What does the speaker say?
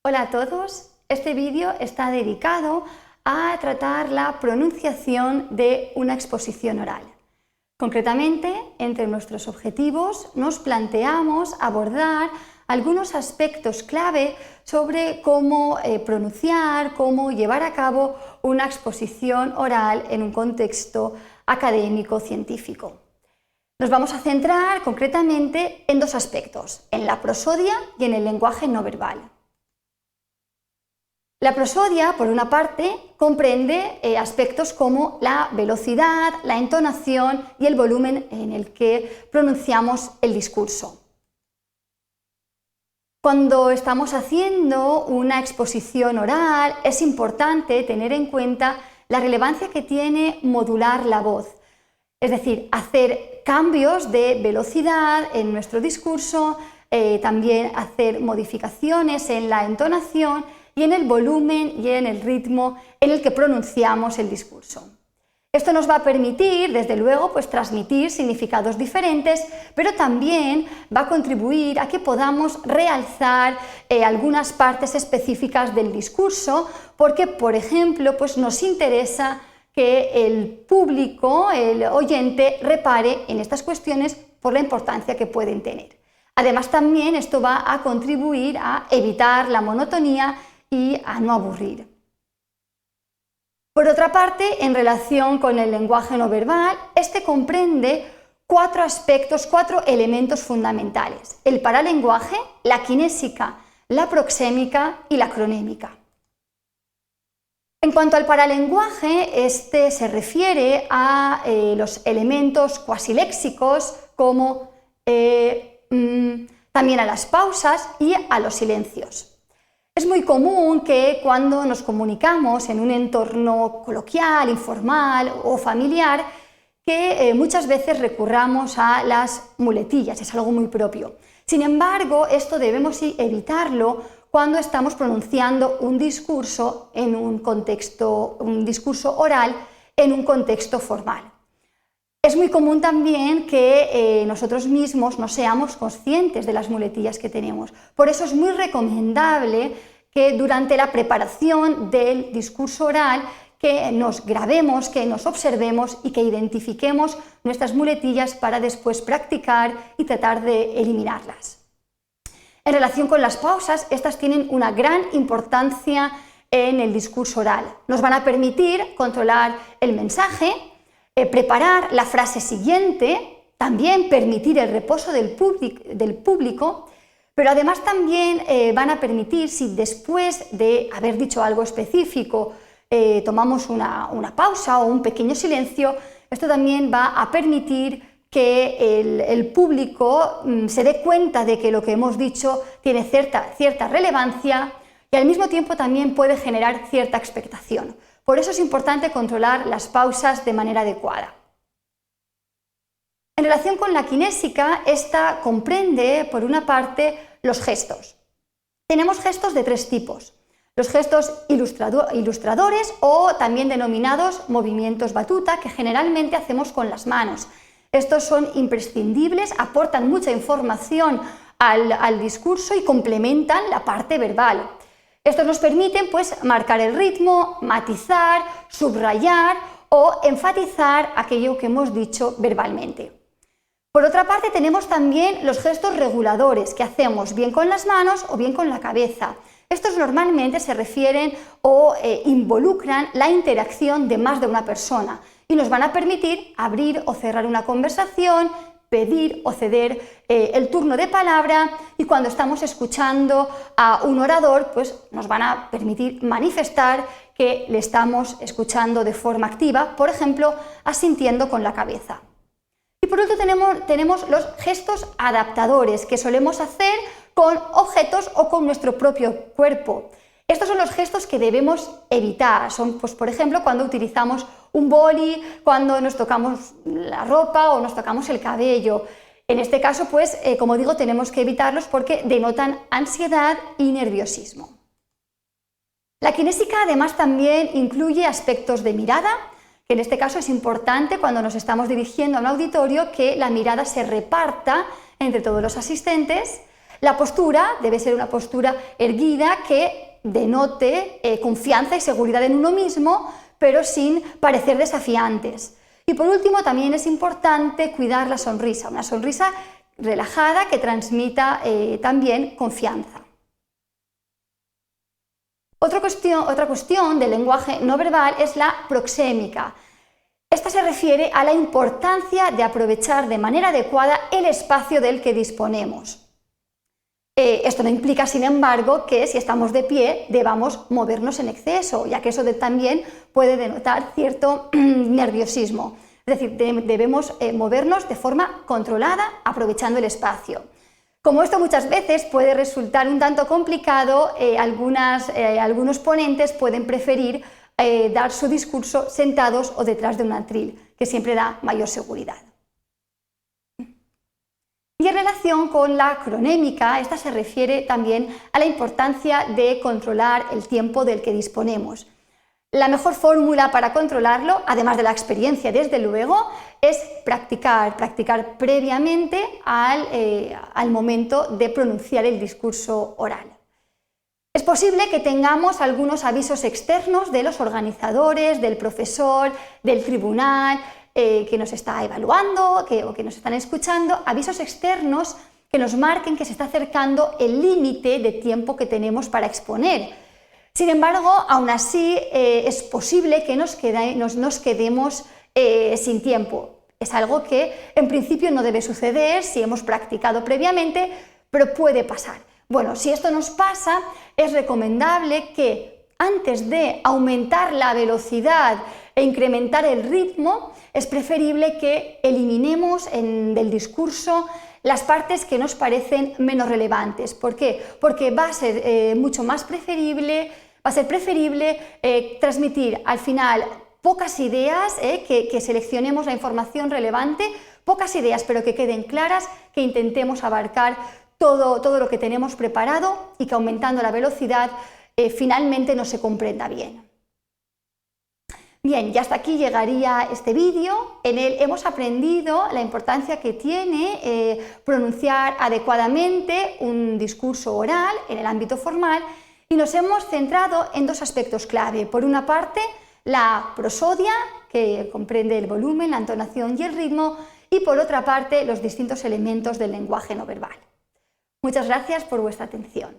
Hola a todos, este vídeo está dedicado a tratar la pronunciación de una exposición oral. Concretamente, entre nuestros objetivos nos planteamos abordar algunos aspectos clave sobre cómo pronunciar, cómo llevar a cabo una exposición oral en un contexto académico-científico. Nos vamos a centrar concretamente en dos aspectos, en la prosodia y en el lenguaje no verbal. La prosodia, por una parte, comprende aspectos como la velocidad, la entonación y el volumen en el que pronunciamos el discurso. Cuando estamos haciendo una exposición oral, es importante tener en cuenta la relevancia que tiene modular la voz, es decir, hacer cambios de velocidad en nuestro discurso, también hacer modificaciones en la entonación y en el volumen y en el ritmo en el que pronunciamos el discurso. Esto nos va a permitir, desde luego, transmitir significados diferentes, pero también va a contribuir a que podamos realzar algunas partes específicas del discurso, porque, por ejemplo, nos interesa que el público, el oyente, repare en estas cuestiones por la importancia que pueden tener. Además, también esto va a contribuir a evitar la monotonía y a no aburrir. Por otra parte, en relación con el lenguaje no verbal, este comprende cuatro aspectos, cuatro elementos fundamentales: el paralenguaje, la kinésica, la proxémica y la cronémica. En cuanto al paralenguaje, este se refiere a los elementos cuasiléxicos como también a las pausas y a los silencios. Es muy común que cuando nos comunicamos en un entorno coloquial, informal o familiar, que muchas veces recurramos a las muletillas, es algo muy propio. Sin embargo, esto debemos evitarlo cuando estamos pronunciando un discurso oral en un contexto formal. Es muy común también que nosotros mismos no seamos conscientes de las muletillas que tenemos. Por eso es muy recomendable que durante la preparación del discurso oral que nos grabemos, que nos observemos y que identifiquemos nuestras muletillas para después practicar y tratar de eliminarlas. En relación con las pausas, estas tienen una gran importancia en el discurso oral. Nos van a permitir controlar el mensaje, preparar la frase siguiente, también permitir el reposo del público, pero además también van a permitir, si después de haber dicho algo específico tomamos una pausa o un pequeño silencio, esto también va a permitir que el público se dé cuenta de que lo que hemos dicho tiene cierta relevancia y al mismo tiempo también puede generar cierta expectación. Por eso es importante controlar las pausas de manera adecuada. En relación con la kinésica, esta comprende, por una parte, los gestos. Tenemos gestos de tres tipos: los gestos ilustradores o también denominados movimientos batuta, que generalmente hacemos con las manos. Estos son imprescindibles, aportan mucha información al discurso y complementan la parte verbal. Estos nos permiten marcar el ritmo, matizar, subrayar o enfatizar aquello que hemos dicho verbalmente. Por otra parte, tenemos también los gestos reguladores, que hacemos bien con las manos o bien con la cabeza. Estos normalmente se refieren o involucran la interacción de más de una persona y nos van a permitir abrir o cerrar una conversación, pedir o ceder el turno de palabra, y cuando estamos escuchando a un orador, nos van a permitir manifestar que le estamos escuchando de forma activa, por ejemplo, asintiendo con la cabeza. Y por último tenemos los gestos adaptadores, que solemos hacer con objetos o con nuestro propio cuerpo. Estos son los gestos que debemos evitar. Son, por ejemplo, cuando utilizamos un boli, cuando nos tocamos la ropa o nos tocamos el cabello. En este caso, como digo, tenemos que evitarlos porque denotan ansiedad y nerviosismo. La kinésica, además, también incluye aspectos de mirada, que en este caso es importante cuando nos estamos dirigiendo a un auditorio que la mirada se reparta entre todos los asistentes. La postura debe ser una postura erguida que denote confianza y seguridad en uno mismo, pero sin parecer desafiantes. Y por último, también es importante cuidar la sonrisa, una sonrisa relajada que transmita también confianza. Otra cuestión del lenguaje no verbal es la proxémica. Esta se refiere a la importancia de aprovechar de manera adecuada el espacio del que disponemos. Esto no implica, sin embargo, que si estamos de pie debamos movernos en exceso, ya que eso también puede denotar cierto nerviosismo. Es decir, debemos movernos de forma controlada, aprovechando el espacio. Como esto muchas veces puede resultar un tanto complicado, algunos ponentes pueden preferir dar su discurso sentados o detrás de un atril, que siempre da mayor seguridad. Y en relación con la cronémica, esta se refiere también a la importancia de controlar el tiempo del que disponemos. La mejor fórmula para controlarlo, además de la experiencia desde luego, es practicar previamente al momento de pronunciar el discurso oral. Es posible que tengamos algunos avisos externos de los organizadores, del profesor, del tribunal, que nos está evaluando o que nos están escuchando, avisos externos que nos marquen que se está acercando el límite de tiempo que tenemos para exponer. Sin embargo, aún así es posible que nos quedemos sin tiempo. Es algo que en principio no debe suceder si hemos practicado previamente, pero puede pasar. Bueno, si esto nos pasa, es recomendable que antes de aumentar la velocidad e incrementar el ritmo, es preferible que eliminemos del discurso las partes que nos parecen menos relevantes. ¿Por qué? Porque va a ser mucho más preferible, transmitir al final pocas ideas, que seleccionemos la información relevante, pocas ideas pero que queden claras, que intentemos abarcar todo lo que tenemos preparado y que aumentando la velocidad finalmente no se comprenda bien. Bien, y hasta aquí llegaría este vídeo. En él hemos aprendido la importancia que tiene pronunciar adecuadamente un discurso oral en el ámbito formal y nos hemos centrado en dos aspectos clave. Por una parte, la prosodia, que comprende el volumen, la entonación y el ritmo, y por otra parte, los distintos elementos del lenguaje no verbal. Muchas gracias por vuestra atención.